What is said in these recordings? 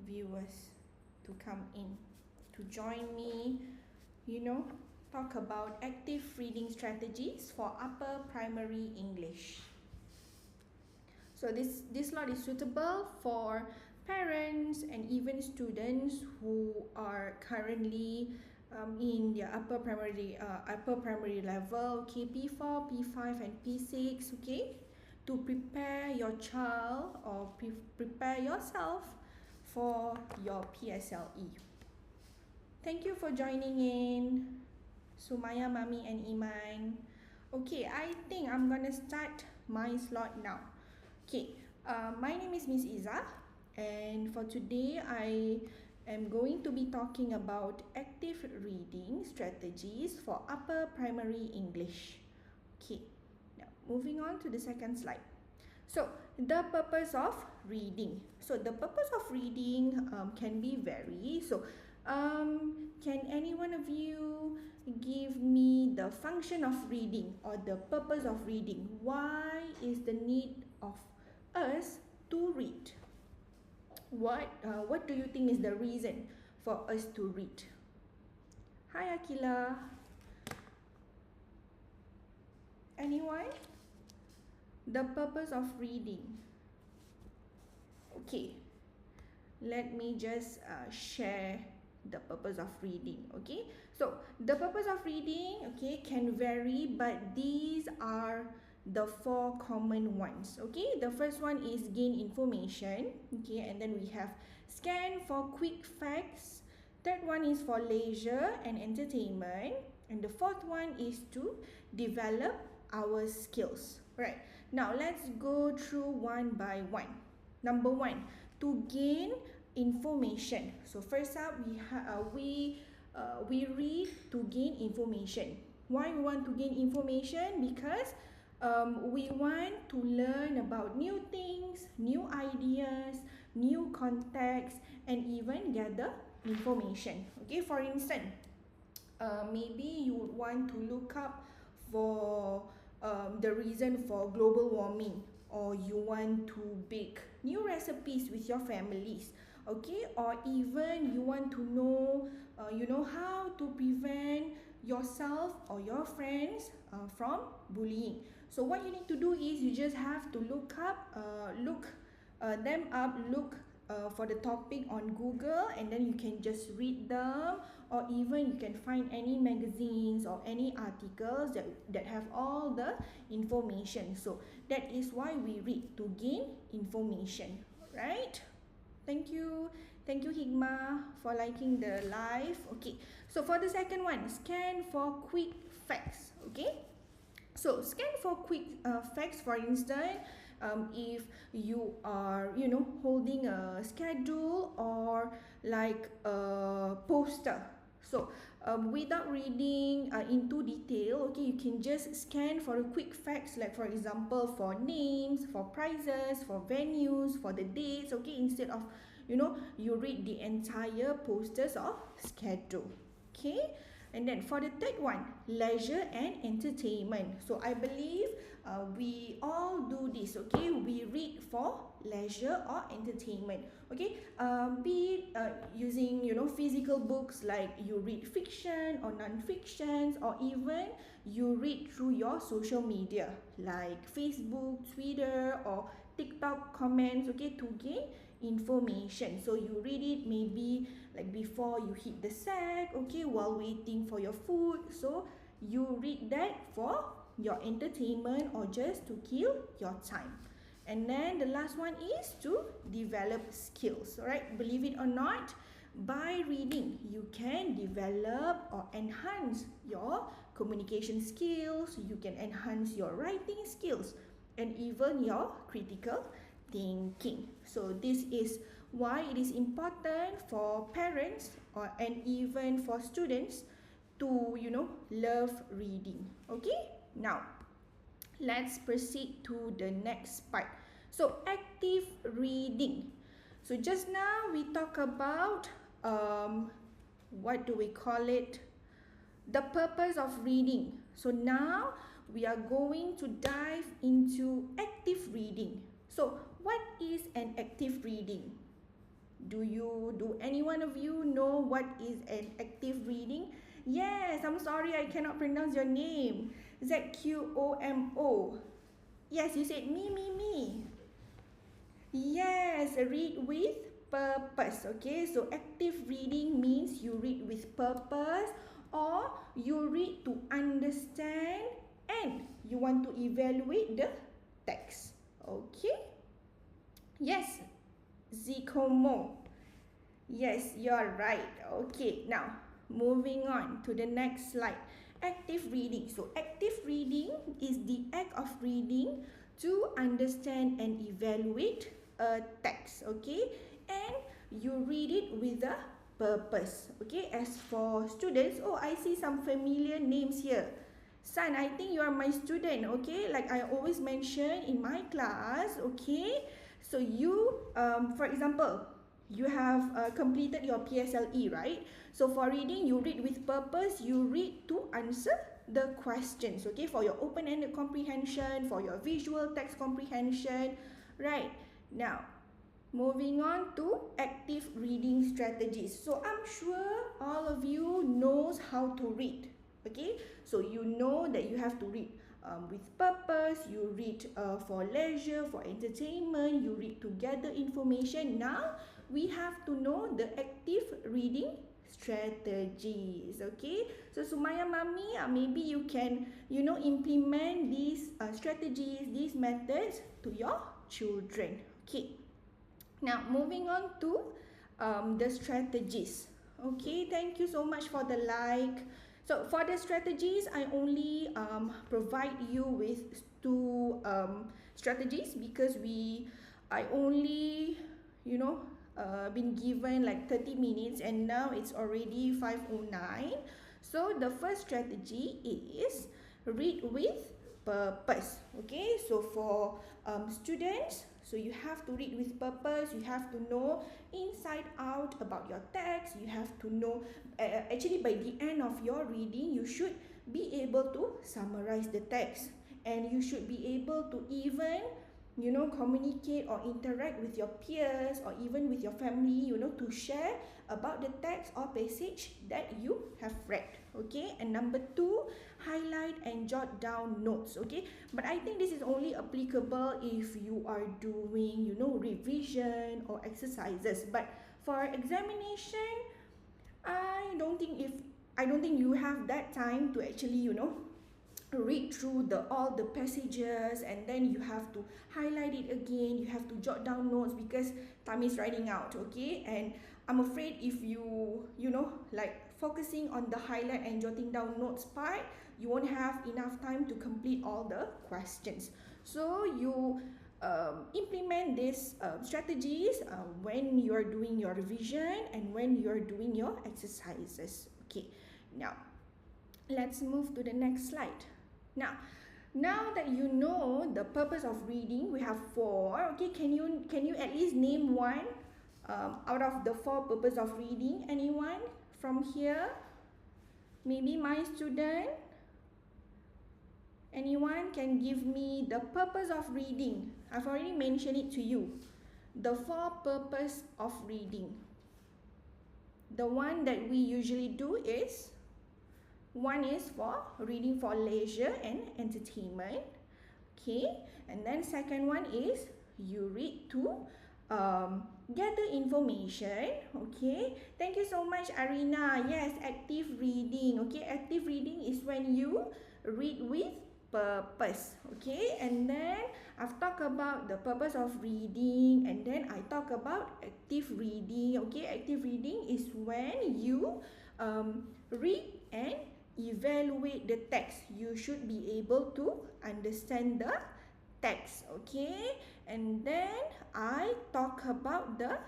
viewers to come in to join me, talk about active reading strategies for upper primary English. So this slot is suitable for parents and even students who are currently in their upper primary level, okay, P4, P5 and P6, okay, to prepare your child or prepare yourself for your PSLE. Thank you for joining in, Sumaya, Mami and Iman. Okay, I think I'm gonna start my slot now. Okay, my name is Miss Izzah, and for today I am going to be talking about active reading strategies for upper primary English. Okay, now moving on to the second slide. So, the purpose of reading. So, the purpose of reading can be varied. So, can any one of you give me the function of reading or the purpose of reading? Why is the need of us to read? What do you think is the reason for us to read? Hi Akila. Anyone? The purpose of reading. Okay, let me just share the purpose of reading. Okay, so the purpose of reading, okay, can vary, but these are the 4 common ones. Okay, the first one is gain information. Okay, and then we have scan for quick facts. Third one is for leisure and entertainment, and the fourth one is to develop our skills. Right, now let's go through one by one. Number 1, to gain information. So first up, we read to gain information. Why we want to gain information? Because we want to learn about new things, new ideas, new contexts, and even gather information. Okay, for instance, maybe you would want to look up for the reason for global warming, or you want to bake new recipes with your families, okay, or even you want to know how to prevent yourself or your friends from bullying. So what you need to do is you just have to look for the topic on Google, and then you can just read them, or even you can find any magazines or any articles that have all the information. So that is why we read, to gain information, right? Thank you Hikmah for liking the live. Okay, so for the second one, scan for quick facts. Okay, so scan for quick facts. For instance, if you are holding a schedule or like a poster, so without reading into detail, okay, you can just scan for the quick facts, like for example for names, for prices, for venues, for the dates, okay, instead of you read the entire posters or schedule. Okay, and then for the third one, leisure and entertainment. So I believe we all do this. Okay, we read for leisure or entertainment. Okay, be it using physical books, like you read fiction or non-fictions, or even you read through your social media like Facebook, Twitter, or TikTok comments, okay, to gain information. So you read it maybe like before you hit the sack, okay, while waiting for your food. So you read that for your entertainment or just to kill your time. And then the last one is to develop skills. All right, believe it or not, by reading you can develop or enhance your communication skills, you can enhance your writing skills, and even your critical thinking. So this is why it is important for parents and even for students to love reading. Okay, now let's proceed to the next part. So active reading. So just now we talk about what do we call it, the purpose of reading. So now we are going to dive into active reading. So what is an active reading? Do any one of you know what is an active reading? Yes, I'm sorry I cannot pronounce your name. ZQOMO. Yes, you said me. Yes, read with purpose. Okay, so active reading means you read with purpose, or you read to understand and you want to evaluate the text. Okay? Yes, Zikomo. Yes, you're right. Okay, now moving on to the next slide. Active reading. So active reading is the act of reading to understand and evaluate a text. Okay, and you read it with a purpose. Okay, as for students, oh, I see some familiar names here. San, I think you are my student. Okay, like I always mention in my class. Okay, so you, for example, you have completed your PSLE, right? So for reading, you read with purpose. You read to answer the questions, okay? For your open-ended comprehension, for your visual text comprehension, right? Now, moving on to active reading strategies. So I'm sure all of you knows how to read, okay? So you know that you have to read with purpose, you read for leisure, for entertainment, you read to gather information. Now, we have to know the active reading strategies, okay? So Sumaya Mami, maybe you can, implement these strategies, these methods to your children, okay? Now, moving on to the strategies, okay? Thank you so much for the like. So for the strategies, I only provide you with two strategies because I only, been given like 30 minutes and now it's already 5:09. So the first strategy is read with purpose. Okay, so for students, so you have to read with purpose. You have to know inside out about your text. You have to know, actually by the end of your reading, you should be able to summarize the text. And you should be able to even, communicate or interact with your peers or even with your family, to share about the text or passage that you have read. Okay, and number 2, highlight and jot down notes. Okay, but I think this is only applicable if you are doing, revision or exercises. But for examination, I don't think you have that time to actually, read through all the passages and then you have to highlight it again, you have to jot down notes because time is running out. Okay, and I'm afraid if you like focusing on the highlight and jotting down notes part, you won't have enough time to complete all the questions. So you implement these strategies when you are doing your revision and when you are doing your exercises. Okay, now let's move to the next slide. Now that you know the purpose of reading, we have 4. Okay, can you at least name one out of the 4 purpose of reading? Anyone from here? Maybe my student? Anyone can give me the purpose of reading? I've already mentioned it to you. The 4 purpose of reading. The one that we usually do is, one is for reading for leisure and entertainment. Okay, and then second one is you read to gather information. Okay, thank you so much, Arina. Yes, active reading. Okay, active reading is when you read with purpose. Okay, and then I've talked about the purpose of reading, and then I talk about active reading. Okay, active reading is when you read and evaluate the text. You should be able to understand the text. Okay, and then I talk about the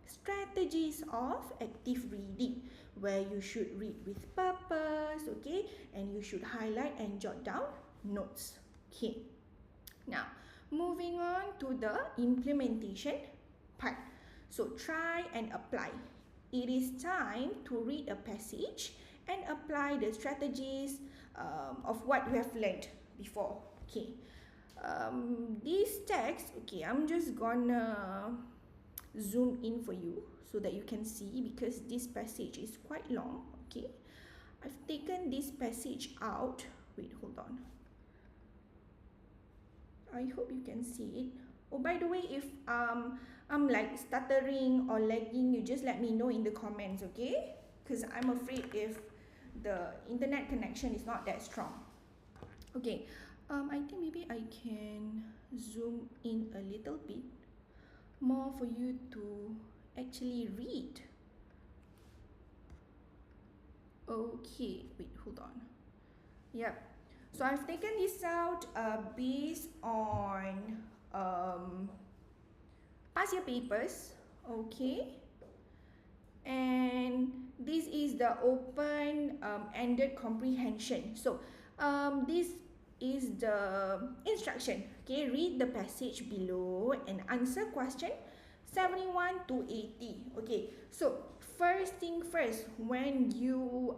strategies of active reading, where you should read with purpose. Okay, and you should highlight and jot down notes. Okay, now moving on to the implementation part. So try and apply. It is time to read a passage and apply the strategies of what we have learned before. Okay, this text, okay, I'm just gonna zoom in for you so that you can see, because this passage is quite long. Okay, I've taken this passage out. Wait, hold on. I hope you can see it. Oh, by the way, if I'm like stuttering or lagging, you just let me know in the comments, okay? Because I'm afraid if the internet connection is not that strong. Okay, I think maybe I can zoom in a little bit more for you to actually read. Okay, wait, hold on. Yep. So I've taken this out based on past year papers, okay? And this is the open-ended comprehension. So this is the instruction, okay? Read the passage below and answer question 71 to 80, okay? So first thing first, when you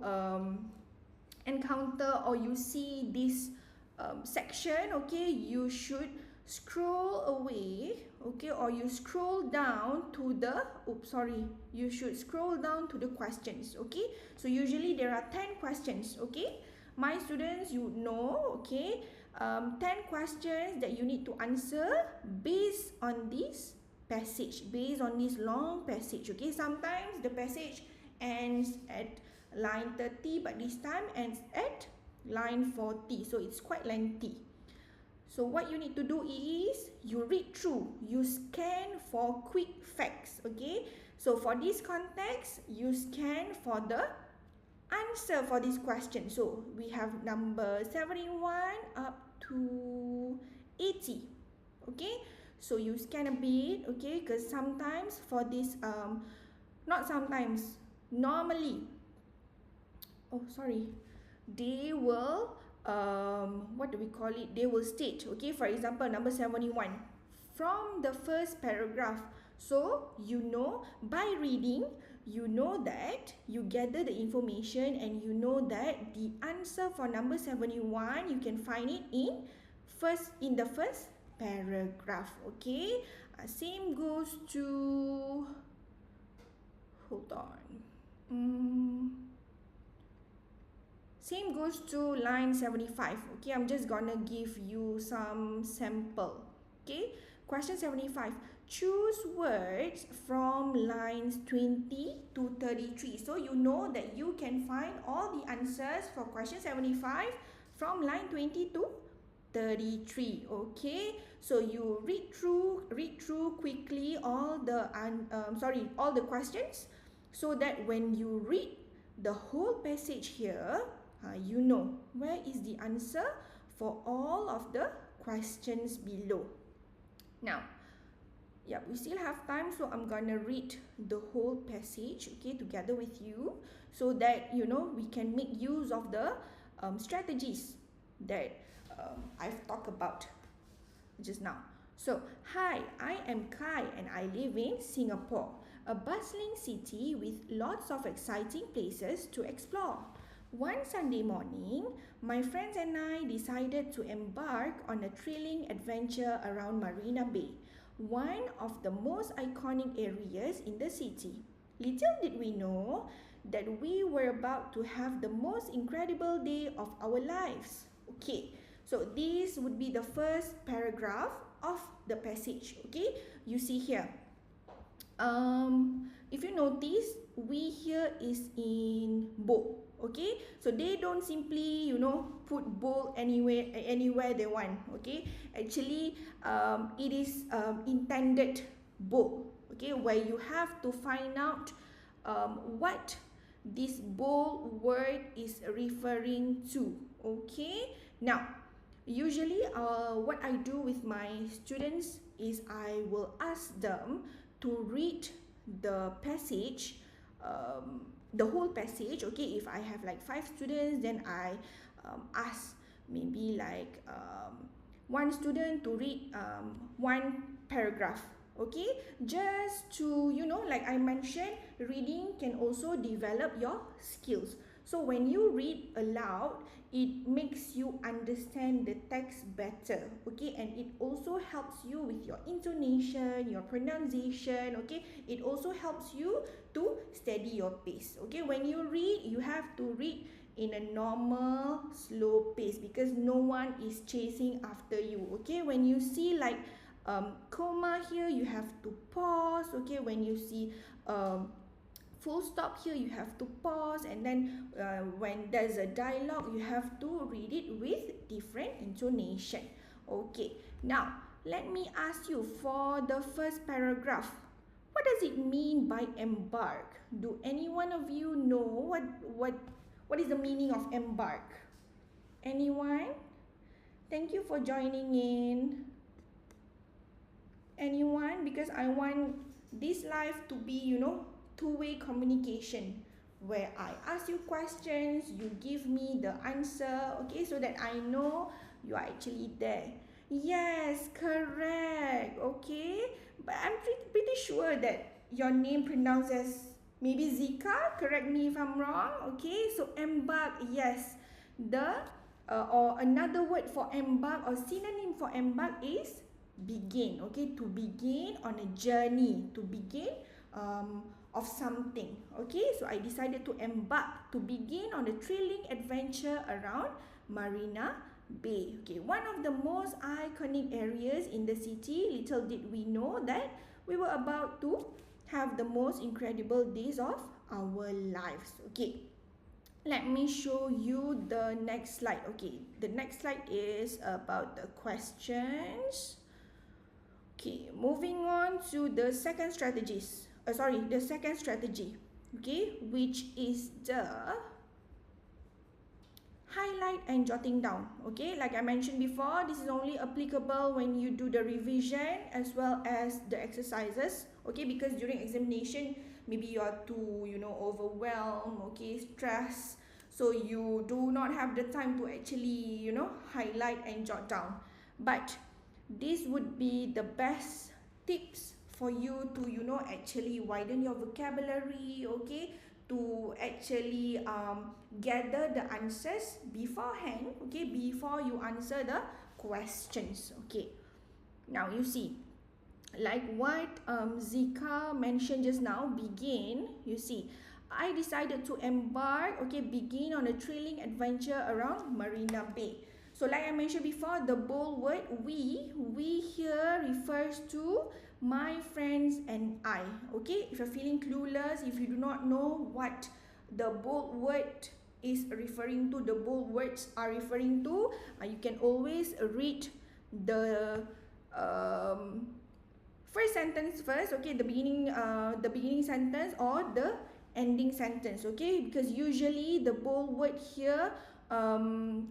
encounter or you see this section, okay, you should scroll away, okay, or you scroll down to the, you should scroll down to the questions, okay? So usually there are 10 questions, okay? My students, you know, okay, 10 questions that you need to answer based on this passage, based on this long passage, okay? Sometimes the passage ends at line 30, but this time ends at line 40, so it's quite lengthy. So what you need to do is you read through, you scan for quick facts, okay? So for this context, you scan for the answer for this question. So we have number 71 up to 80, okay? So you scan a bit, okay? Because sometimes for this, not sometimes, normally, they will what do we call it, they will state, okay, for example, number 71 from the first paragraph. So you know, by reading, you know that you gather the information and you know that the answer for number 71, you can find it in the first paragraph, okay? Same goes to, hold on, same goes to line 75. Okay, I'm just gonna give you some sample. Okay, question 75. Choose words from lines 20 to 33. So you know that you can find all the answers for question 75 from line 20 to 33. Okay, so you read through quickly all the all the questions, so that when you read the whole passage here, you know where is the answer for all of the questions below. Now, yeah, we still have time, so I'm gonna read the whole passage, okay, together with you, so that you know we can make use of the strategies that I've talked about just now. So, hi, I am Kai and I live in Singapore, a bustling city with lots of exciting places to explore. One Sunday morning, my friends and I decided to embark on a thrilling adventure around Marina Bay, one of the most iconic areas in the city. Little did we know that we were about to have the most incredible day of our lives. Okay, so this would be the first paragraph of the passage. Okay, you see here. If you notice, we here is in bold. Okay, so they don't simply, you know, put bold anywhere they want. Okay, actually, it is intended bold. Okay, where you have to find out what this bold word is referring to. Okay, now usually what I do with my students is I will ask them to read the passage, the whole passage. Okay, if I have like 5 students, then I ask maybe like one student to read one paragraph. Okay, just to, you know, like I mentioned, reading can also develop your skills. So when you read aloud, it makes you understand the text better, okay? And it also helps you with your intonation, your pronunciation, okay? It also helps you to steady your pace, okay? When you read, you have to read in a normal, slow pace because no one is chasing after you, okay? When you see like comma here, you have to pause, okay? When you see full stop here, you have to pause, and then when there's a dialogue, you have to read it with different intonation. Okay, now let me ask you for the first paragraph. What does it mean by embark? Do any one of you know what is the meaning of embark? Anyone? Thank you for joining in. Anyone? Because I want this live to be, two-way communication where I ask you questions, you give me the answer, okay, so that I know you are actually there. Yes, correct, okay. But I'm pretty sure that your name pronounced as maybe Zika, correct me if I'm wrong, okay. So embark, yes. Or another word for embark or synonym for embark is begin, okay. To begin on a journey, to begin of something, okay. So I decided to embark, to begin on a thrilling adventure around Marina Bay, okay. One of the most iconic areas in the city. Little did we know that we were about to have the most incredible days of our lives, okay. Let me show you the next slide, okay. The next slide is about the questions. Okay, moving on to the second strategies. The second strategy, okay, which is the highlight and jotting down, okay. Like I mentioned before, this is only applicable when you do the revision as well as the exercises, okay, because during examination, maybe you are too, overwhelmed, okay, stressed, so you do not have the time to actually, highlight and jot down. But this would be the best tips for you to, actually widen your vocabulary, okay, to actually gather the answers beforehand, okay, before you answer the questions, okay. Now you see, like what Zika mentioned just now, begin, you see, I decided to embark, okay, begin on a thrilling adventure around Marina Bay. So like I mentioned before, the bold word we here refers to my friends and I, okay. If you're feeling clueless, if you do not know what the bold word is referring to, the bold words are referring to, you can always read the first sentence first, okay, the beginning sentence or the ending sentence, okay, because usually the bold word here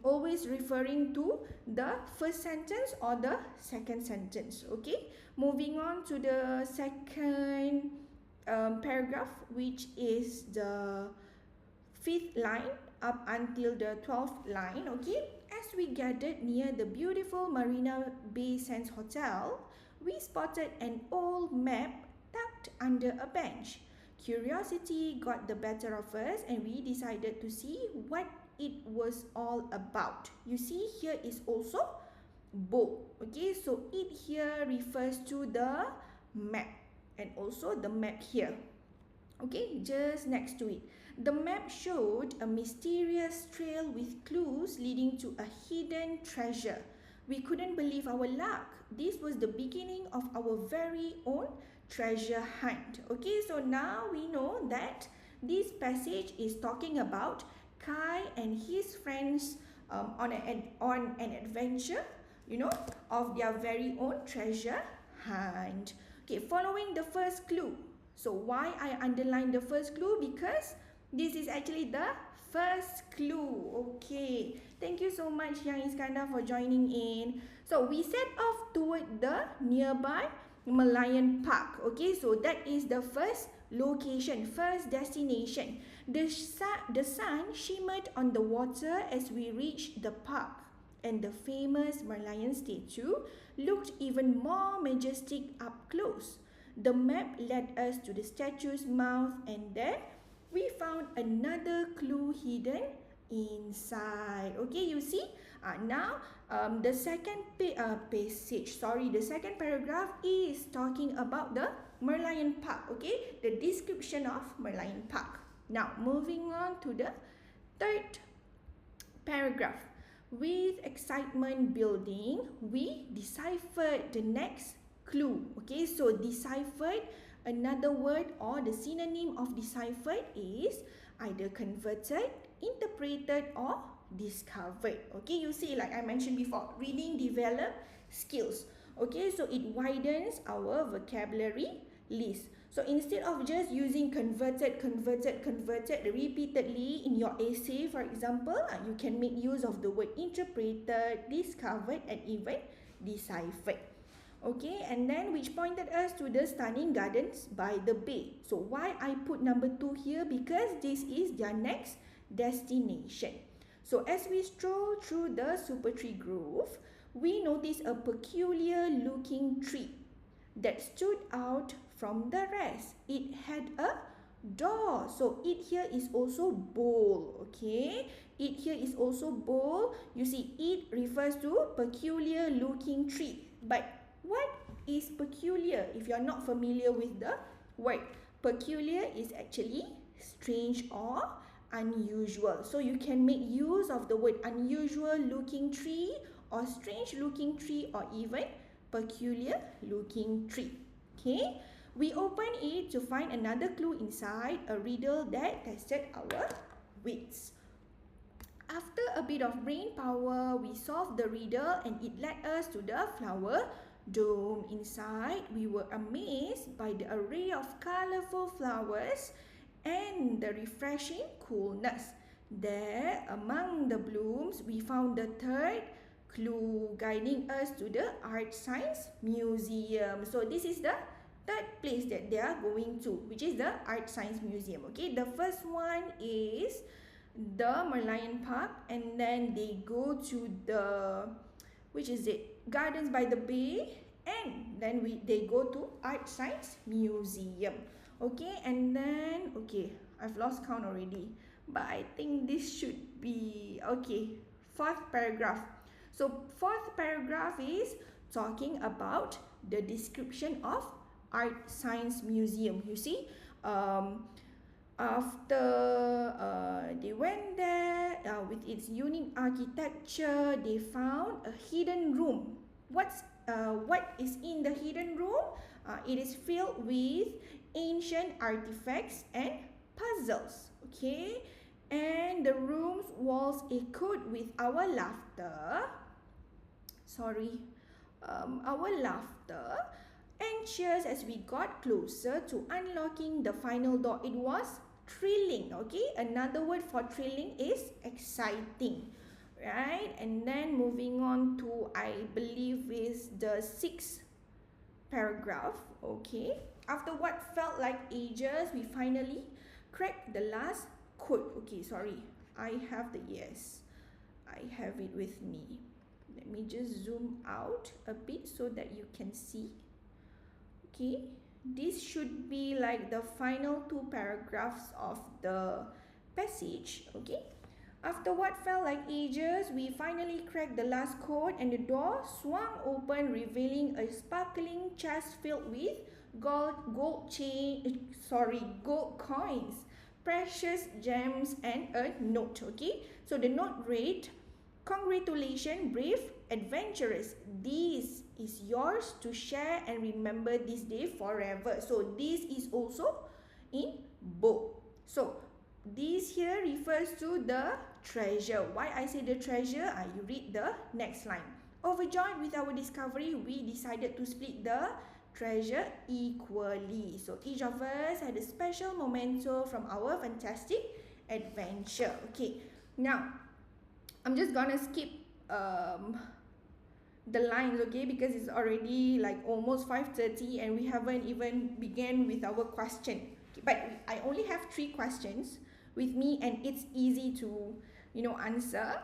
always referring to the first sentence or the second sentence, okay. Moving on to the second paragraph, which is the 5th line up until the 12th line, okay. As we gathered near the beautiful Marina Bay Sands Hotel, we spotted an old map tucked under a bench. Curiosity got the better of us and we decided to see what it was all about. You see, here is also bold, okay. So it here refers to the map and also the map here, okay, just next to it. The map showed a mysterious trail with clues leading to a hidden treasure. We couldn't believe our luck. This was the beginning of our very own treasure hunt, okay. So now we know that this passage is talking about Kai and his friends on an adventure, of their very own treasure hunt. Okay, following the first clue. So why I underline the first clue? Because this is actually the first clue. Okay, thank you so much Yang Iskandar for joining in. So we set off toward the nearby Merlion Park. Okay, so that is the first location, first destination. The sun shimmered on the water as we reached the park, and the famous Merlion statue looked even more majestic up close. The map led us to the statue's mouth, and then we found another clue hidden inside. Okay, you see? Now, the second the second paragraph is talking about the Merlion Park. Okay, the description of Merlion Park. Now, moving on to the third paragraph. With excitement building, we deciphered the next clue. Okay, so deciphered, another word or the synonym of deciphered is either converted, interpreted or discovered. Okay, you see, like I mentioned before, reading develop skills. Okay, so it widens our vocabulary list. So instead of just using converted repeatedly in your essay, for example, you can make use of the word interpreted, discovered and even deciphered. Okay, and then which pointed us to the stunning gardens by the bay. So why I put number 2 here? Because this is their next destination. So as we stroll through the Super Tree Grove, we notice a peculiar looking tree that stood out from the rest. It had a door. So it here is also bold. Okay, it here is also bold. You see, it refers to peculiar looking tree. But what is peculiar? If you are not familiar with the word, peculiar is actually strange or unusual. So you can make use of the word unusual looking tree or strange looking tree or even peculiar looking tree. Okay, we open it to find another clue inside, a riddle that tested our wits. After a bit of brain power, we solved the riddle and it led us to the flower dome. Inside, we were amazed by the array of colorful flowers and the refreshing coolness. There, among the blooms, we found the third clue guiding us to the Art Science Museum. So this is the third place that they are going to, which is the Art Science Museum. Okay, the first one is the Merlion Park, and then they go to the, which is it, Gardens by the Bay, and then they go to Art Science Museum. Okay, and then, okay, I've lost count already, but I think this should be, okay, fourth paragraph. So fourth paragraph is talking about the description of Art Science Museum. You see, after they went there, with its unique architecture, they found a hidden room. What is in the hidden room? It is filled with ancient artifacts and puzzles. Okay, and the room's walls echoed with our laughter. Our laughter and cheers as we got closer to unlocking the final door. It was thrilling. Okay, another word for thrilling is exciting, right? And then moving on to, I believe, is the sixth paragraph. Okay, after what felt like ages, we finally cracked the last code. Okay, sorry, I have it with me. Let me just zoom out a bit so that you can see. Okay, this should be like the final 2 paragraphs of the passage. Okay, after what felt like ages, we finally cracked the last code and the door swung open, revealing a sparkling chest filled with gold coins, precious gems and a note. Okay, so the note read, "Congratulations, brave adventurers. This is yours to share and remember this day forever." So this is also in bold. So this here refers to the treasure. Why I say the treasure? You read the next line. Overjoyed with our discovery, we decided to split the treasure equally. So each of us had a special memento from our fantastic adventure. Okay, now I'm just gonna skip the lines, okay, because it's already like almost 5:30 and we haven't even begun with our question. Okay, but I only have 3 questions with me and it's easy to, answer.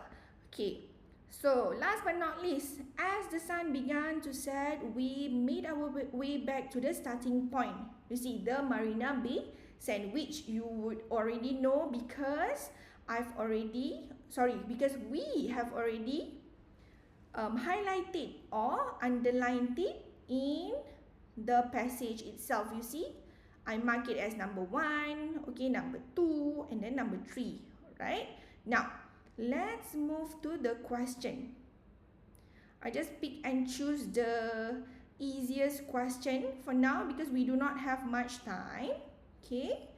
Okay, so last but not least, as the sun began to set, we made our way back to the starting point. You see, the Marina Bay Sandwich you would already know because because we have already highlighted or underlined it in the passage itself. You see, I mark it as number 1, okay, number 2, and then number 3, right? Now, let's move to the question. I just pick and choose the easiest question for now because we do not have much time, okay?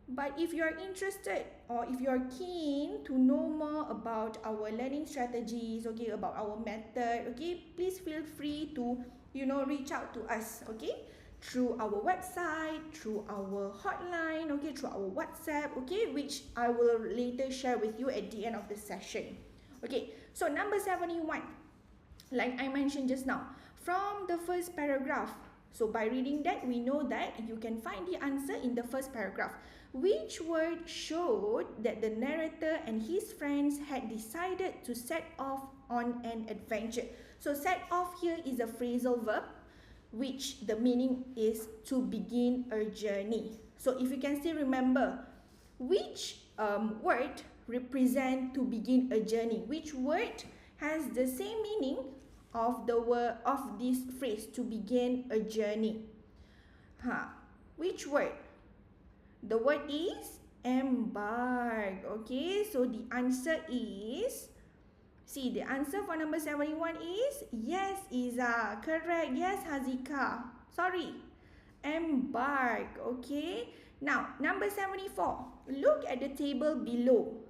But if you are interested or if you are keen to know more about our learning strategies, okay, about our method, okay, please feel free to, reach out to us, okay, through our website, through our hotline, okay, through our WhatsApp, okay, which I will later share with you at the end of the session. Okay, so number 71, like I mentioned just now, from the first paragraph. So by reading that, we know that you can find the answer in the first paragraph. Which word showed that the narrator and his friends had decided to set off on an adventure? So set off here is a phrasal verb, which the meaning is to begin a journey. So if you can still remember, which word represent to begin a journey? Which word has the same meaning of the word of this phrase, to begin a journey? Which word? The word is embark. Okay, so the answer is, the answer for number 71 is, yes, Izzah. Correct. Yes, Hazika. Sorry. Embark. Okay. Now, number 74. Look at the table below.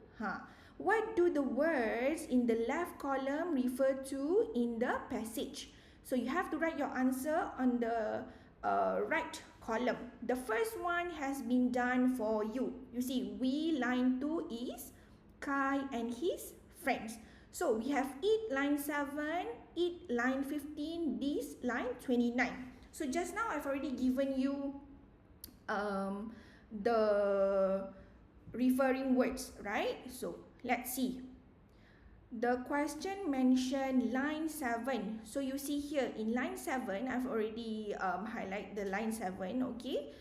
What do the words in the left column refer to in the passage? So you have to write your answer on the right column. The first one has been done for you. You see, we line 2 is Kai and his friends. So we have it line 7, it line 15, this line 29. So just now I've already given you the referring words, right? So let's see. The question mentioned line 7. So you see here in line 7, I've already highlighted the line 7, okay?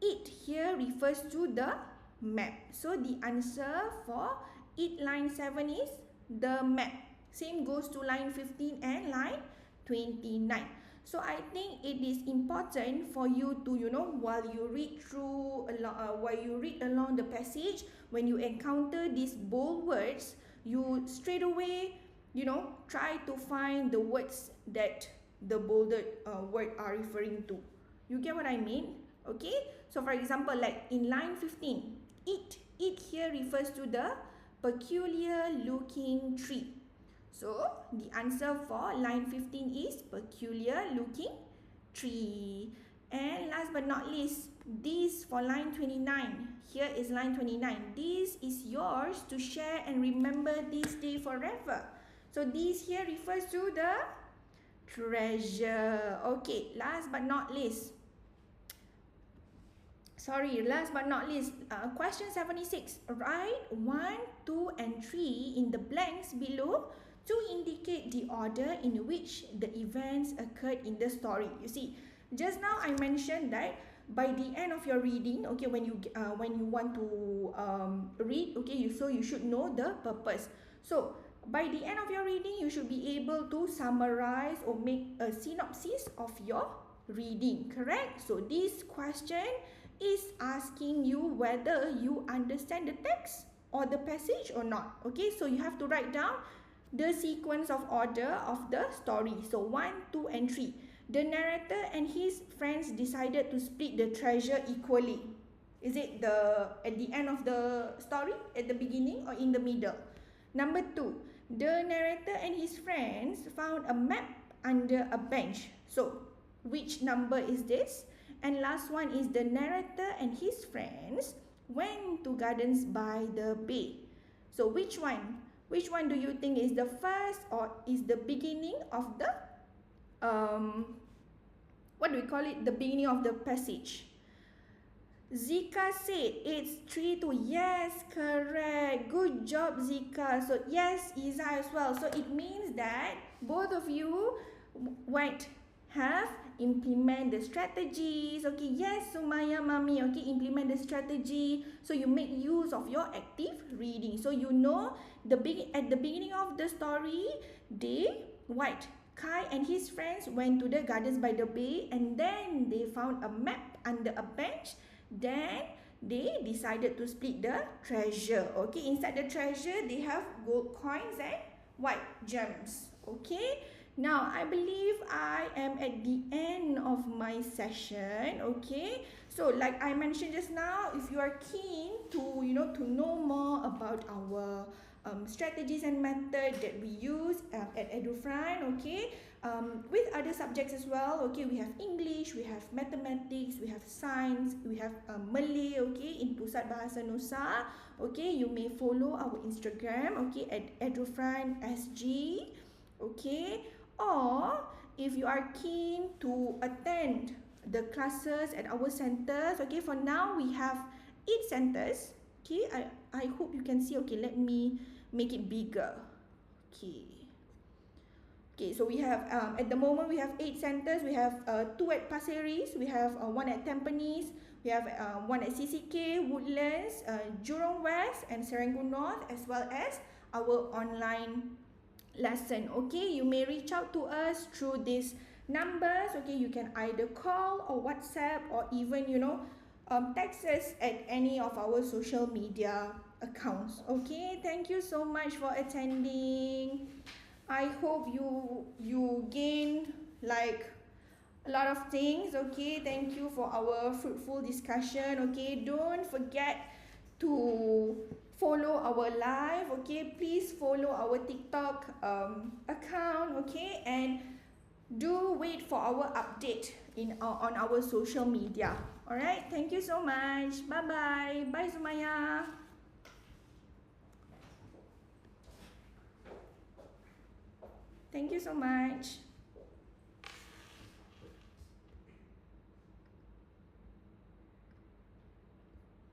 It here refers to the map. So the answer for it line 7 is the map. Same goes to line 15 and line 29. So I think it is important for you to, while you read along the passage, when you encounter these bold words, you straight away, try to find the words that the bolded word are referring to. You get what I mean? Okay? So for example, like in line 15, it here refers to the peculiar looking tree. So the answer for line 15 is peculiar looking tree. And last but not least, this for line 29. Here is line 29. This is yours to share and remember this day forever. So this here refers to the treasure. Okay, last but not least. Question 76. Write 1, 2, and 3 in the blanks below to indicate the order in which the events occurred in the story. You see, just now I mentioned that by the end of your reading, okay, when you want to read, okay, so you should know the purpose. So by the end of your reading, you should be able to summarize or make a synopsis of your reading, correct? So this question is asking you whether you understand the text or the passage or not. Okay, so you have to write down the sequence of order of the story. So 1, 2, and 3. The narrator and his friends decided to split the treasure equally. Is it at the end of the story, at the beginning, or in the middle? Number 2, the narrator and his friends found a map under a bench. So which number is this? And last one is the narrator and his friends went to gardens by the bay. So which one? Which one do you think is the first or is the beginning of the what do we call it? The beginning of the passage. Zika said it's 3-2. Yes, correct. Good job, Zika. So yes, Izzah as well. So it means that both of you have implement the strategies. Okay, yes, Sumaya, Mami, okay, implement the strategy. So you make use of your active reading. So you know at the beginning of the story, Kai and his friends went to the gardens by the bay, and then they found a map under a bench. Then they decided to split the treasure. Okay, inside the treasure they have gold coins and white gems. Okay, now I believe I am at the end of my session. Okay, so like I mentioned just now, if you are keen to to know more about our strategies and method that we use at EduFront, okay, with other subjects as well. Okay, we have English, we have mathematics, we have science, we have Malay, okay, in Pusat Bahasa Nusa. Okay, you may follow our Instagram, okay, at EduFront SG, okay, or if you are keen to attend the classes at our centers, okay, for now we have 8 centers. Okay, I hope you can see. Okay, let me make it bigger. Okay, so we have at the moment we have 8 centers. We have 2 at Pasir Ris, we have 1 at Tampines, we have 1 at CCK, Woodlands, Jurong West and Serangoon North, as well as our online lesson. Okay, you may reach out to us through these numbers. Okay, you can either call or WhatsApp or even text us at any of our social media accounts. Okay, thank you so much for attending. I hope you gain like a lot of things. Okay, thank you for our fruitful discussion. Okay, don't forget to follow our live. Okay, please follow our TikTok account. Okay, and do wait for our update on our social media. Alright, thank you so much. Bye bye. Bye Sumaya. Thank you so much.